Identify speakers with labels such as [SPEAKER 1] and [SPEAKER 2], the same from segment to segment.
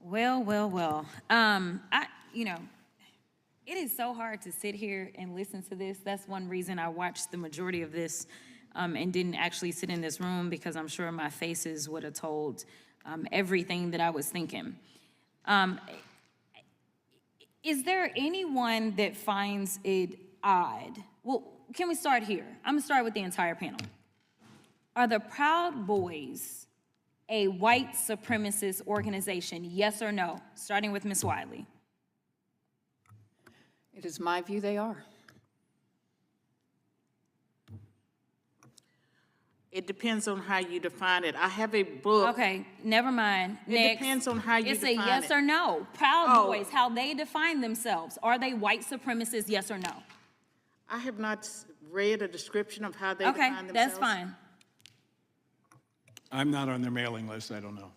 [SPEAKER 1] Well. You know, it is so hard to sit here and listen to this. That's one reason I watched the majority of this and didn't actually sit in this room, because I'm sure my faces would have told everything that I was thinking. Is there anyone that finds it odd? Well, can we start here? I'm gonna start with the entire panel. Are the Proud Boys a white supremacist organization? Yes or no? Starting with Ms. Wiley.
[SPEAKER 2] It is my view they are.
[SPEAKER 3] It depends on how you define it. I have a book.
[SPEAKER 1] Okay, never mind.
[SPEAKER 3] It
[SPEAKER 1] Next.
[SPEAKER 3] depends on how you
[SPEAKER 1] it's
[SPEAKER 3] define it.
[SPEAKER 1] It's a yes or no. Proud Boys, how they define themselves. Are they white supremacists, yes or no?
[SPEAKER 3] I have not read a description of how they define themselves.
[SPEAKER 1] Okay, that's fine.
[SPEAKER 4] I'm not on their mailing list, I don't know.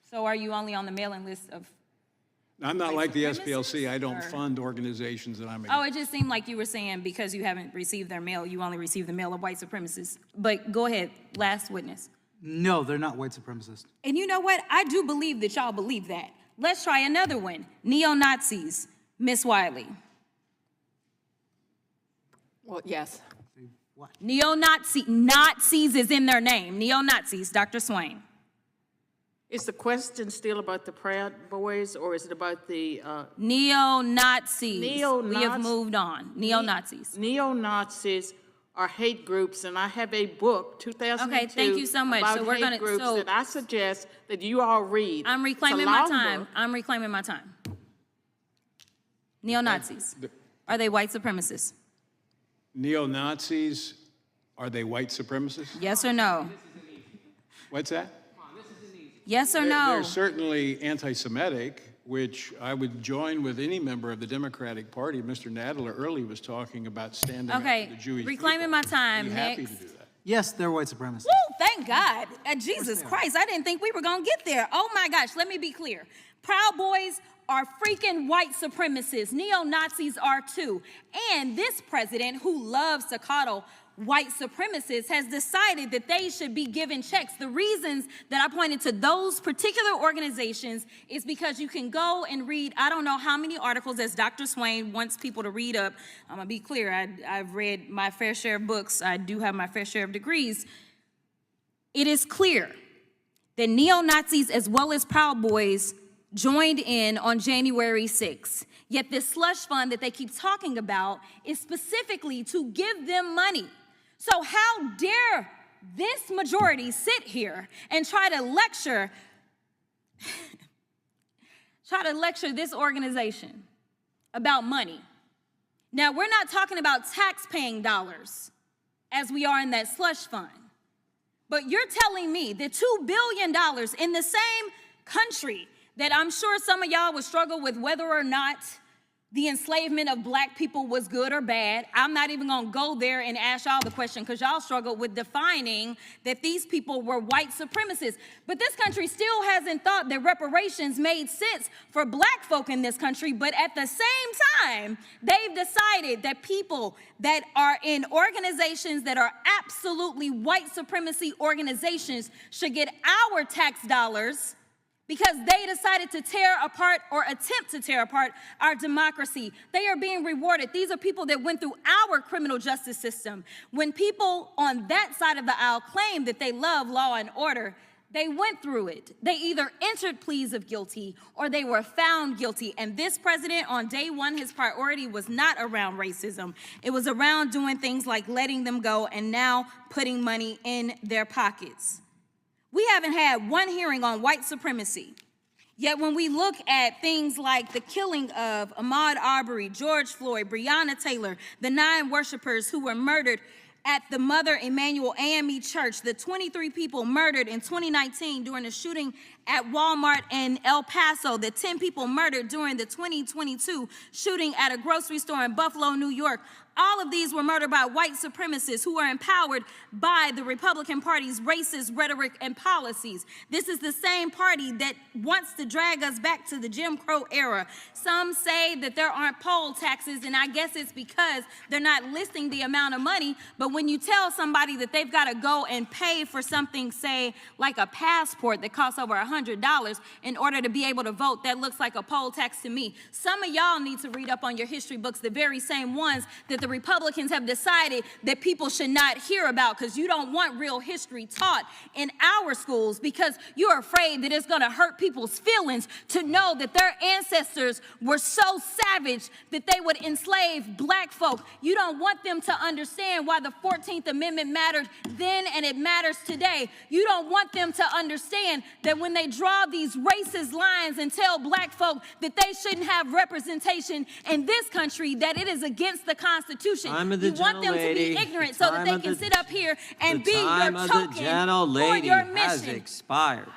[SPEAKER 1] So are you only on the mailing list of?
[SPEAKER 4] I'm not like the
[SPEAKER 1] supremacists,
[SPEAKER 4] SPLC, I don't
[SPEAKER 1] or?
[SPEAKER 4] fund organizations that I'm
[SPEAKER 1] Oh, it just seemed like you were saying because you haven't received their mail, you only received the mail of white supremacists. But go ahead, last witness.
[SPEAKER 5] No, they're not white supremacists.
[SPEAKER 1] And you know what? I do believe that y'all believe that. Let's try another one. Neo-Nazis, Miss Wiley.
[SPEAKER 2] Well, yes.
[SPEAKER 5] What?
[SPEAKER 1] Nazis is in their name. Neo-Nazis, Dr. Swain.
[SPEAKER 3] Is the question still about the Proud Boys, or is it about the
[SPEAKER 1] Neo-Nazis.
[SPEAKER 3] Neo-Nazi-
[SPEAKER 1] We have moved on. Neo-Nazis.
[SPEAKER 3] Neo-Nazis are hate groups, and I have a book, 2002.
[SPEAKER 1] Okay, thank you so much.
[SPEAKER 3] About
[SPEAKER 1] So we're
[SPEAKER 3] hate
[SPEAKER 1] gonna-
[SPEAKER 3] groups
[SPEAKER 1] so-
[SPEAKER 3] that I suggest that you all read.
[SPEAKER 1] I'm reclaiming
[SPEAKER 3] It's a
[SPEAKER 1] my
[SPEAKER 3] long
[SPEAKER 1] time.
[SPEAKER 3] book.
[SPEAKER 1] I'm reclaiming my time. Neo-Nazis. Are they white supremacists?
[SPEAKER 4] Neo-Nazis, are they white supremacists?
[SPEAKER 1] Yes or no?
[SPEAKER 4] What's that?
[SPEAKER 1] Yes or
[SPEAKER 4] They're
[SPEAKER 1] no?
[SPEAKER 4] certainly anti-Semitic, which I would join with any member of the Democratic Party. Mr. Nadler earlier was talking about standing up
[SPEAKER 1] Okay,
[SPEAKER 4] for the Jewish
[SPEAKER 1] reclaiming
[SPEAKER 4] people.
[SPEAKER 1] my time.
[SPEAKER 4] I'd be happy
[SPEAKER 1] Next.
[SPEAKER 4] to do that.
[SPEAKER 5] Yes, they're white supremacists.
[SPEAKER 1] Woo, thank God. Jesus Christ, I didn't think we were going to get there. Oh my gosh, let me be clear. Proud Boys are freaking white supremacists. Neo-Nazis are too. And this president, who loves to coddle white supremacists, has decided that they should be given checks. The reasons that I pointed to those particular organizations is because you can go and read, I don't know how many articles as Dr. Swain wants people to read up. I'm gonna be clear, I've read my fair share of books. I do have my fair share of degrees. It is clear that neo-Nazis as well as Proud Boys joined in on January 6th. Yet this slush fund that they keep talking about is specifically to give them money. So how dare this majority sit here and try to lecture this organization about money? Now, we're not talking about tax-paying dollars as we are in that slush fund. But you're telling me that $2 billion in the same country that I'm sure some of y'all would struggle with whether or not the enslavement of black people was good or bad. I'm not even gonna go there and ask y'all the question because y'all struggled with defining that these people were white supremacists. But this country still hasn't thought that reparations made sense for black folk in this country. But at the same time, they've decided that people that are in organizations that are absolutely white supremacy organizations should get our tax dollars because they decided to tear apart or attempt to tear apart our democracy. They are being rewarded. These are people that went through our criminal justice system. When people on that side of the aisle claim that they love law and order, they went through it. They either entered pleas of guilty or they were found guilty. And this president, on day one, his priority was not around racism. It was around doing things like letting them go and now putting money in their pockets. We haven't had one hearing on white supremacy. Yet when we look at things like the killing of Ahmaud Arbery, George Floyd, Breonna Taylor, the 9 worshipers who were murdered at the Mother Emanuel AME Church, the 23 people murdered in 2019 during the shooting at Walmart in El Paso, the 10 people murdered during the 2022 shooting at a grocery store in Buffalo, New York, All of these were murdered by white supremacists who are empowered by the Republican Party's racist rhetoric and policies. This is the same party that wants to drag us back to the Jim Crow era. Some say that there aren't poll taxes, and I guess it's because they're not listing the amount of money. But when you tell somebody that they've got to go and pay for something, say, like a passport that costs over $100 in order to be able to vote, that looks like a poll tax to me. Some of y'all need to read up on your history books, the very same ones that the Republicans have decided that people should not hear about, because you don't want real history taught in our schools because you're afraid that it's going to hurt people's feelings to know that their ancestors were so savage that they would enslave black folk. You don't want them to understand why the 14th Amendment mattered then and it matters today. You don't want them to understand that when they draw these racist lines and tell black folk that they shouldn't have representation in this country, that it is against the Constitution. You want them to be ignorant so that they can sit up here and be your token for your mission.
[SPEAKER 6] Expired.